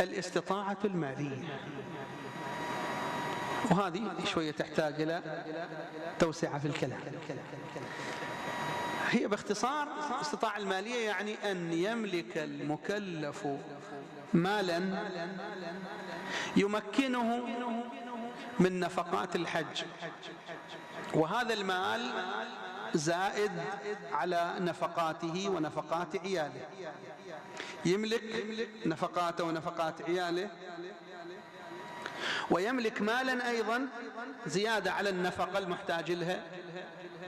الاستطاعة المالية، وهذه شوية تحتاج إلى توسعة في الكلام. هي باختصار الاستطاعة المالية يعني أن يملك المكلف مالا يمكنه من نفقات الحج، وهذا المال زائد على نفقاته ونفقات عياله، يملك نفقاته ونفقات عياله، ويملك مالا أيضا زيادة على النفقة المحتاج لها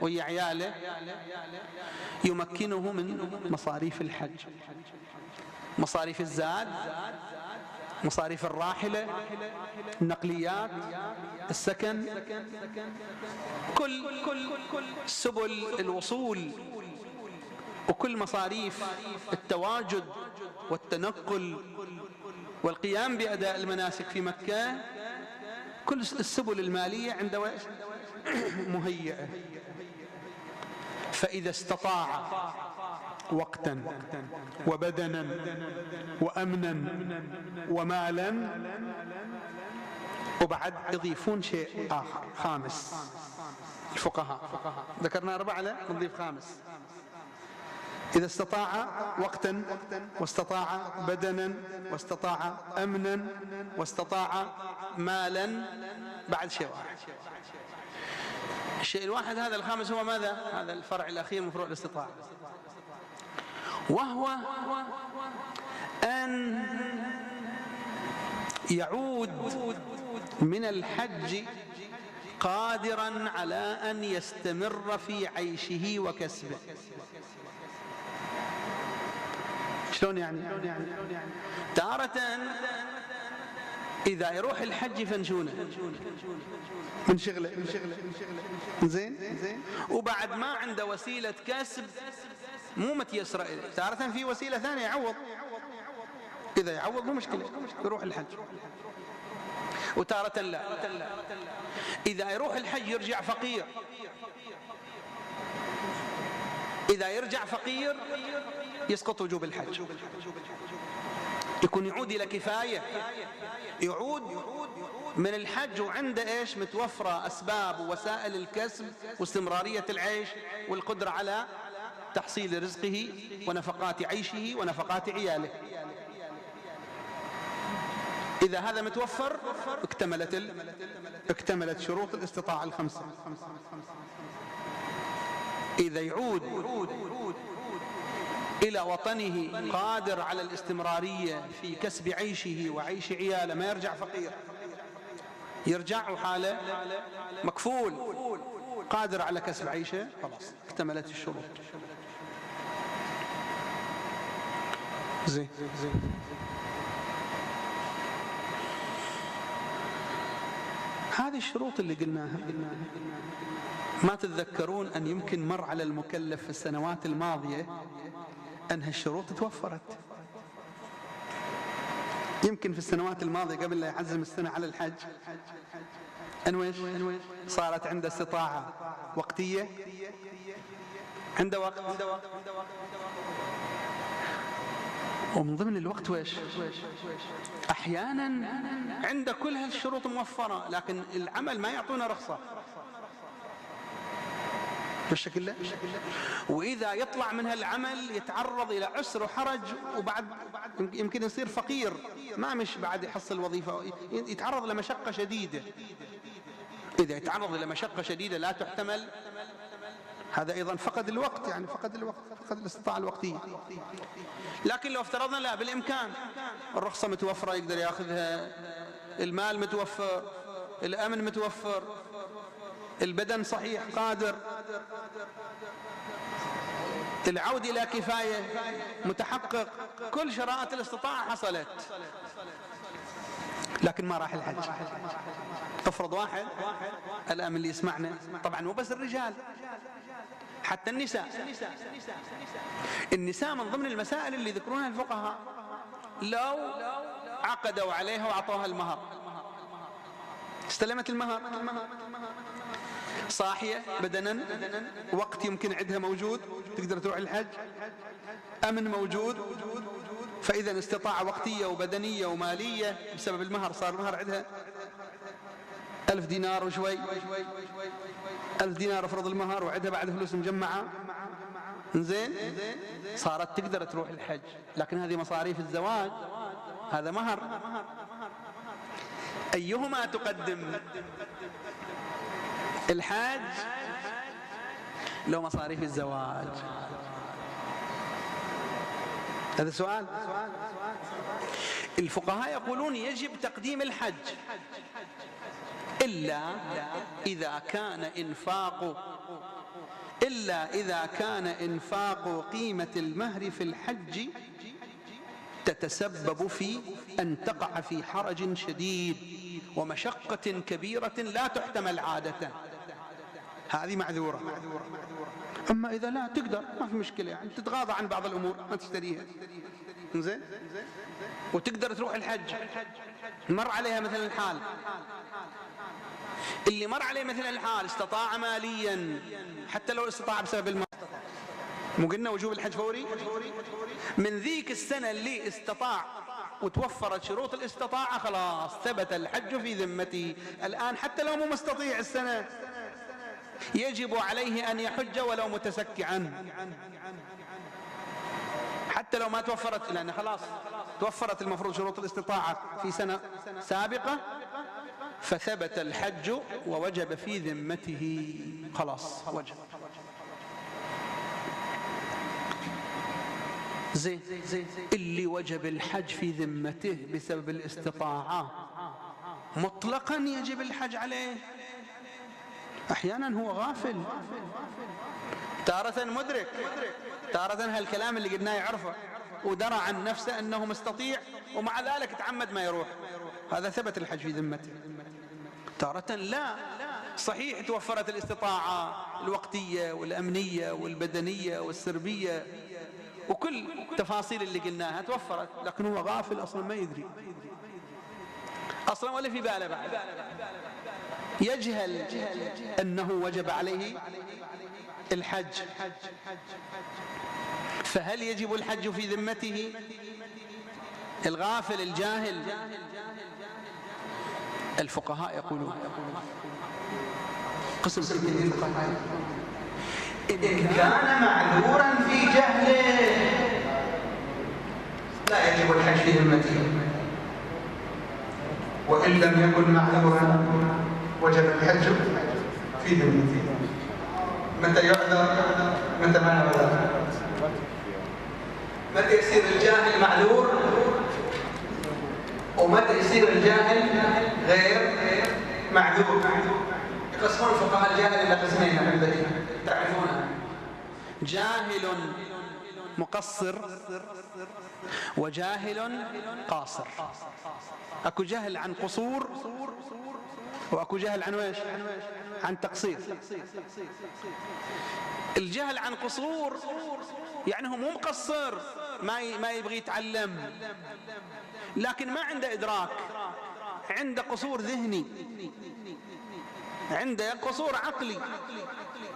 وهي عياله، يمكنه من مصاريف الحج، مصاريف الزاد، مصاريف الراحلة، النقليات، السكن، كل سبل الوصول وكل مصاريف التواجد والتنقل والقيام بأداء المناسك في مكة، كل السبل المالية عنده مهيئة. فإذا استطاع وقتا وبدنا وأمنا ومالا، وبعد يضيفون شيء آخر خامس الفقهاء، ذكرنا 4 نضيف خامس: إذا استطاع وقتا واستطاع بدنا واستطاع أمنا واستطاع مالا، بعد شيء واحد. الشيء الواحد هذا الخامس هو ماذا؟ هذا الفرع الأخير من فروع الاستطاعة، وهو أن يعود من الحج قادرا على أن يستمر في عيشه وكسبه. شلون يعني؟ تارة إذا يروح الحج فنشونه من شغله زين، وبعد ما عنده وسيلة كسب مو متيسرة إليه، تارة في وسيلة ثانية يعوض، إذا يعوض مو مشكلة يروح الحج، وتارة لا، إذا يروح الحج يرجع فقير، إذا يرجع فقير يسقط وجوب الحج، يكون يعود إلى كفاية، يعود من الحج وعنده إيش؟ متوفرة أسباب ووسائل الكسب واستمرارية العيش والقدرة على تحصيل رزقه ونفقات عيشه ونفقات عياله. إذا هذا متوفر اكتملت شروط الاستطاعة ال5. إذا يعود إلى وطنه قادر على الاستمرارية في كسب عيشه وعيش عياله، ما يرجع فقير، يرجع وحاله مكفول قادر على كسب عيشه، خلاص اكتملت الشروط. زين. هذه الشروط اللي قلناها، ما تتذكرون أن يمكن مر على المكلف في السنوات الماضية أن هالشروط توفرت؟ يمكن في السنوات الماضية قبل لا يعزم السنة على الحج أنويش صارت عنده استطاعة وقتية، عنده وقت، ومن ضمن الوقت ويش أحيانا عنده كل هالشروط موفرة، لكن العمل ما يعطونا رخصة بالشكل ده، وإذا يطلع من هالعمل يتعرض إلى عسر وحرج، وبعد يمكن يصير فقير، ما مش بعد يحصل وظيفة، يتعرض لمشقة شديدة. إذا يتعرض إلى مشقة شديدة لا تحتمل، هذا أيضا فقد الوقت، يعني فقد الاستطاعة الوقتية. لكن لو افترضنا لا، بالإمكان، الرخصة متوفرة يقدر يأخذها، المال متوفر، الأمن متوفر، البدن صحيح قادر، العود إلى كفاية متحقق، كل شرائط الاستطاعة حصلت، لكن ما راح الحج. افرض واحد الآن من اللي يسمعنا، طبعا مو بس الرجال، حتى النساء من ضمن المسائل اللي ذكرونها الفقهاء، لو عقدوا عليها وأعطوها المهر، استلمت المهر، صاحية بدنا، وقت يمكن عندها موجود تقدر تروح الحج، أمن موجود، فإذا استطاعة وقتية وبدنية ومالية بسبب المهر، صار المهر عندها 1000 دينار وشوي، 1000 دينار افرض المهر وعندها بعد فلوس مجمعة، زين، صارت تقدر تروح الحج. لكن هذه مصاريف الزواج، هذا مهر. أيهما تقدم، الحج لو مصاريف الزواج؟ هذا سؤال. الفقهاء يقولون يجب تقديم الحج إلا إذا كان إنفاق قيمة المهر في الحج تتسبب في أن تقع في حرج شديد ومشقة كبيرة لا تحتمل عادة، هذه معذورة. أما إذا لا تقدر ما في مشكلة، يعني تتغاضى عن بعض الأمور ما تشتريها، زين، وتقدر تروح الحج. مر عليها مثل الحال، اللي مر عليه مثل الحال استطاع ماليا، حتى لو استطاع بسبب المال، مو قلنا وجوب الحج فوري؟ من ذيك السنة اللي استطاع وتوفرت شروط الاستطاعة خلاص ثبت الحج في ذمته. الآن حتى لو مو مستطيع السنة يجب عليه أن يحج ولو متسكعا، حتى لو ما توفرت، لأن خلاص توفرت المفروض شروط الاستطاعة في سنة سابقة، فثبت الحج ووجب في ذمته، خلاص وجب. زين، اللي وجب الحج في ذمته بسبب الاستطاعة مطلقا يجب الحج عليه. أحيانا هو غافل، تارة مدرك، تارة هالكلام اللي قلناه يعرفه ودرى عن نفسه أنه مستطيع ومع ذلك تعمد ما يروح، هذا ثبت الحج في ذمته. تارة لا، صحيح توفرت الاستطاعة الوقتية والأمنية والبدنية والسربية وكل تفاصيل اللي قلناها توفرت، لكن هو غافل أصلا ما يدري أصلا ولا في باله بعد، يجهل أنه وجب عليه الحج. فهل يجب الحج في ذمته الغافل الجاهل؟ الفقهاء يقولون قسم من الفقهاء إن كان معذورا في جهله لا يجب الحج في ذمته، وإن لم يكن معذورا وجب الحج في ذمته. متى يعذر متى ما يعذر؟ متى يصير الجاهل معذور ومتى يصير الجاهل غير معذور؟ يقسمون فقهاء الجاهل إلى قسمين عندنا تعرفونها: جاهل مقصر وجاهل قاصر. اكو جهل عن قصور واكو جهل عن ويش؟ عن تقصير. الجهل عن قصور يعني هو مو مقصر، ما يبغي يتعلم، لكن ما عنده إدراك، عنده قصور ذهني، عنده قصور عقلي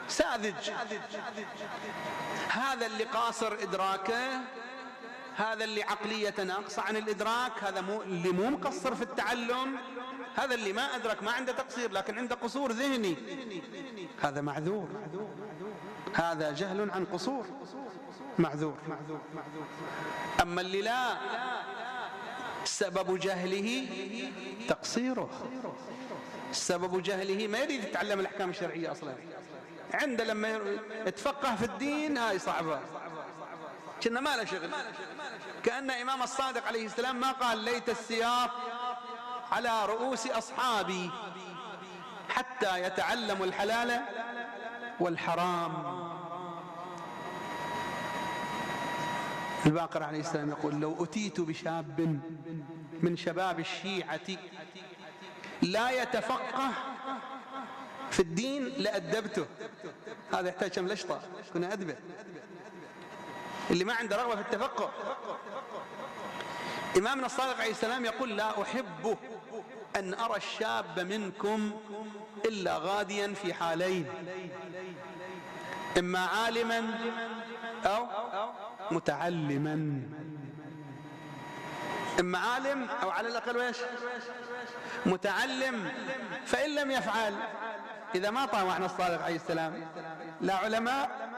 ساذج. هذا اللي قاصر إدراكه، هذا اللي عقلية ناقصة عن الإدراك، هذا اللي مو مقصر في التعلم، هذا اللي ما أدرك، ما عنده تقصير لكن عنده قصور ذهني، هذا معذور. هذا جهل عن قصور معذور. أما اللي لا، سبب جهله تقصيره، سبب جهله ما يريد يتعلم الأحكام الشرعية أصلا، عنده لما يتفقه في الدين هاي صعبة، كنا ما له شغل. كأن إمام الصادق عليه السلام ما قال ليت السياط على رؤوس أصحابي حتى يتعلموا الحلال والحرام. الباقر عليه السلام يقول لو أتيت بشاب من شباب الشيعة لا يتفقه في الدين لأدبته. هذا يحتاج كم لشطة كنا أدبه، اللي ما عنده رغبة في التفقه. إمامنا الصادق عليه السلام يقول لا أحب أن أرى الشاب منكم إلا غاديا في حالين: إما عالما أو متعلما. إما عالم أو على الأقل ويش متعلم. فإن لم يفعل، إذا ما طاوعنا الصادق عليه السلام لا علماء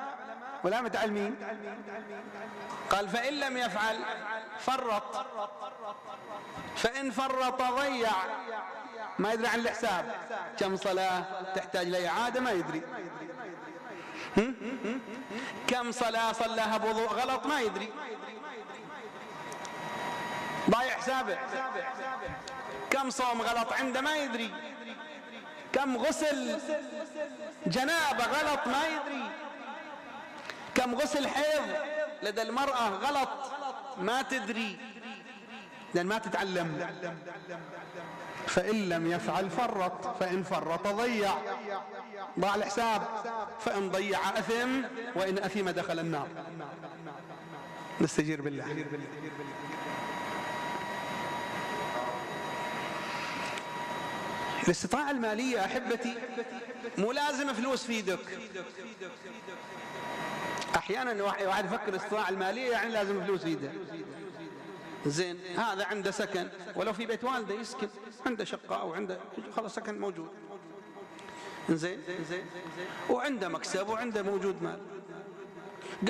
ولا متعلمين، قال فإن لم يفعل فرط، فإن فرط ضيع، ما يدري عن الحساب، كم صلاة تحتاج لإعادة ما يدري، كم صلاة صلاها بوضوء غلط ما يدري، ضايع حسابه، كم صوم غلط عنده ما يدري، كم غسل جنابة غلط ما يدري، كم غسل حيض لدى المرأة غلط ما تدري، لأن ما تتعلم. فإن لم يفعل فرط، فإن فرط ضيع، ضاع الحساب، فإن ضيع أثم، وإن أثم دخل النار. نستجير بالله. الاستطاعة المالية أحبتي مو لازم فلوس في يدك. أحيانا واحد يفكر الاستطاعة المالية يعني لازم فلوس في يده. زين، هذا عنده سكن ولو في بيت والده يسكن، عنده شقة أو عنده خلاص سكن موجود، زين، وعنده مكسب وعنده موجود مال،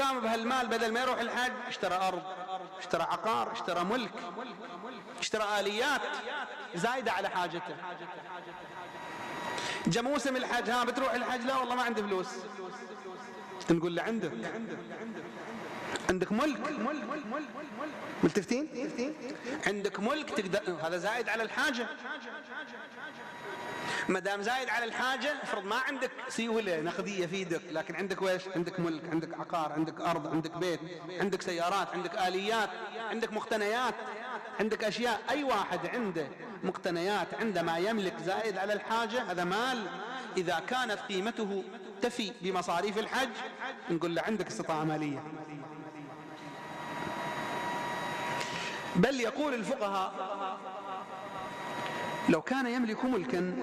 قام بهالمال بدل ما يروح الحج اشترى أرض، اشترى عقار، اشترى ملك، اشترى آليات زايدة على حاجته. جاء موسم الحج، ها بتروح الحج؟ لا والله ما عندي فلوس. نقول له عندك ملك، ملتفتين؟ عندك ملك تقدر، هذا زايد على الحاجة. ما دام زايد على الحاجة، افرض ما عندك سيولة نقدية في يدك، لكن عندك ويش؟ عندك ملك، عندك عقار، عندك أرض، عندك بيت، عندك سيارات، عندك آليات، عندك مقتنيات، عندك أشياء. أي واحد عنده مقتنيات، عنده ما يملك زائد على الحاجة، هذا مال. إذا كانت قيمته تفي بمصاريف الحج نقول له عندك استطاعة مالية. بل يقول الفقهاء لو كان يملك ملكا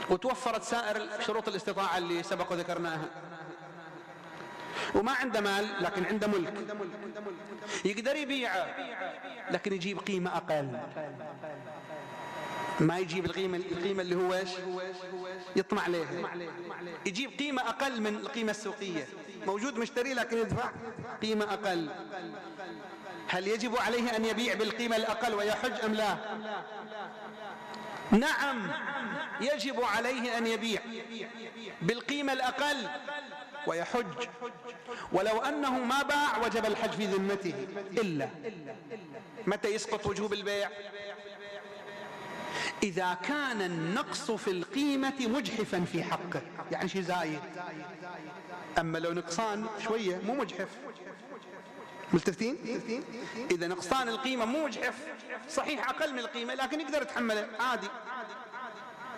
وتوفرت سائر شروط الاستطاعة اللي سبق وذكرناها، وما عنده مال لكن عنده ملك، يقدر يبيعه لكن يجيب قيمة أقل، ما يجيب القيمة اللي هو ايش يطمع عليها، يجيب قيمة أقل من القيمة السوقية. موجود مشتري لكن يدفع قيمة أقل. هل يجب عليه أن يبيع بالقيمة الأقل ويحج أم لا؟ نعم، يجب عليه أن يبيع بالقيمة الأقل ويحج، ولو أنه ما باع وجب الحج في ذمته. إلا متى يسقط وجوب البيع؟ إذا كان النقص في القيمة مجحفا في حقه، يعني شيء زايد. أما لو نقصان شوية مو مجحف، ملتفتين؟ إذا نقصان القيمة مو مجحف، صحيح أقل من القيمة لكن يقدر يتحمله عادي،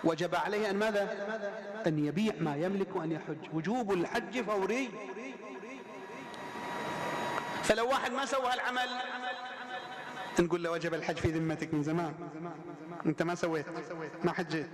وجب عليه أن ماذا؟ أن يبيع ما يملك وأن يحج. وجوب الحج فوري. فلو واحد ما سوى العمل نقول له وجب الحج في ذمتك من زمان، أنت ما سويت، ما حجيت.